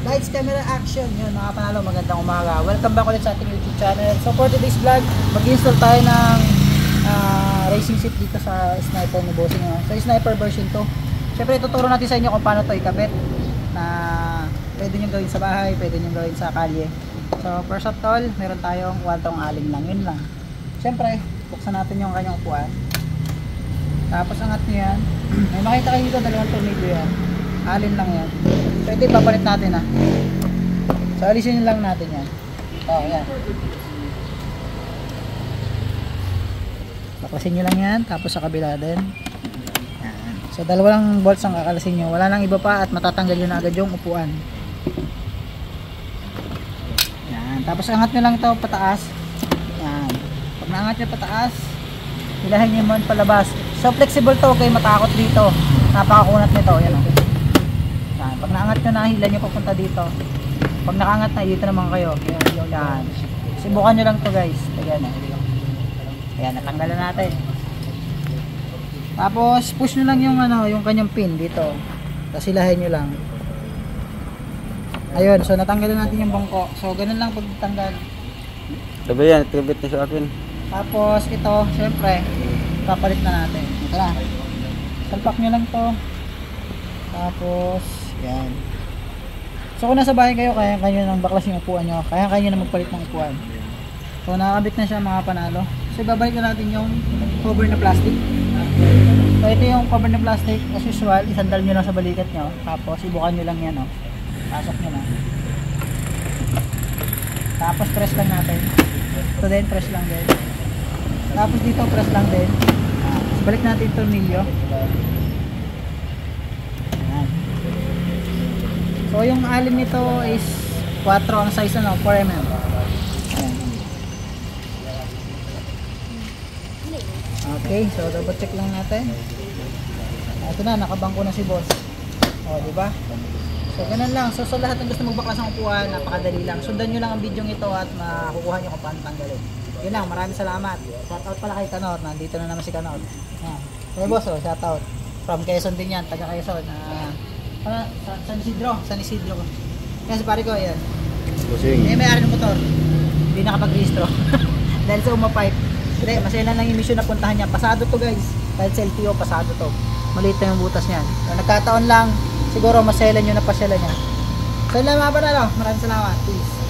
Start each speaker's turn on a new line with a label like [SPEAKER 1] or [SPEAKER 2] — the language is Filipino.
[SPEAKER 1] Lights, camera, action. Yun mga panalo, magandang umaga. Welcome back ulit sa ating YouTube channel. So for today's vlog, mag-install tayo ng racing seat dito sa Sniper ni Bossing. So Sniper version 2. Siyempre ituturo natin sa inyo kung paano to ikabit na pwede nyo gawin sa bahay, pwede nyo gawin sa kalye. So first of all, meron tayong wantong alin lang. Yun lang. Siyempre, buksan natin yung kanyang upuan. Tapos angat nyo yan. May makita kayo dito, dalawang tornilyo yan. Alin lang yan. So ito ipapalit natin ha. So alisin lang natin yan. Yan. Baklasin nyo lang yan. Tapos sa kabila din. Yan. So dalawa lang bolts ang kakalasin nyo. Wala nang iba pa at matatanggal nyo na agad yung upuan. Yan. Tapos angat nyo lang ito pataas. Yan. Pag naangat nyo pataas, hilahin nyo mo palabas. So flexible to, okay, matakot dito. Napakakunat nito. Yan o. Pag naangat nyo, nahila nyo papunta dito. Pag nakaangat na, dito naman kayo. Yan. Subukan nyo lang to guys. Ayan. Ayan, natanggalan natin. Tapos, push nyo lang yung, yung kanyang pin dito. Tapos hilahin nyo lang. Ayun, so natanggalan natin yung bangko. So, ganun lang pagtanggal.
[SPEAKER 2] Sabi yan, tribute na sa akin.
[SPEAKER 1] Tapos, ito, syempre, papalit na natin. Ito na. Salpak nyo lang to. Tapos, yan. So kung nasa bahay kayo, kaya kayo nang baklas yung upuan nyo. Kaya kayo na magpalit ng upuan. So nakakabit na siya mga panalo. So ibabalik na natin yung cover na plastic. So ito yung cover na plastic. As usual, isandal nyo lang sa balikat nyo. Tapos ibukan nyo lang yan. Pasok nyo na. Tapos press lang natin. So then press lang din. Tapos dito press lang din. Balik natin yung tornilyo. So yung alin nito is 4 ang size 4 mm. Ayan. Okay, so double check lang natin. Ito na, nakabangko na si boss. O, di ba? So ganun lang. So sa lahat ng gusto magbaklas ng upuan, napakadali lang. Sundan niyo lang ang video ito at makukuha niyo kung paano tanggalin. Yun lang, maraming salamat. Shout out pala kay Kanor. Nandito na naman si Kanor. Ayan. Hey boss, shout out. From Quezon din yan, taga Quezon. San Isidro ko. Yan si pare ko, yan. Bossing. May-ari ng motor. Hindi nakapag-rehistro. Dahil sa umapipe. Hindi, masailan lang yung mission na puntahan niya. Pasado to guys. Dahil sa LTO, pasado to. Maliit na yung butas niyan. So, nagkataon lang, siguro masailan yung napasyalan niya. So yun lang mga panalo. Maraming salamat. Peace.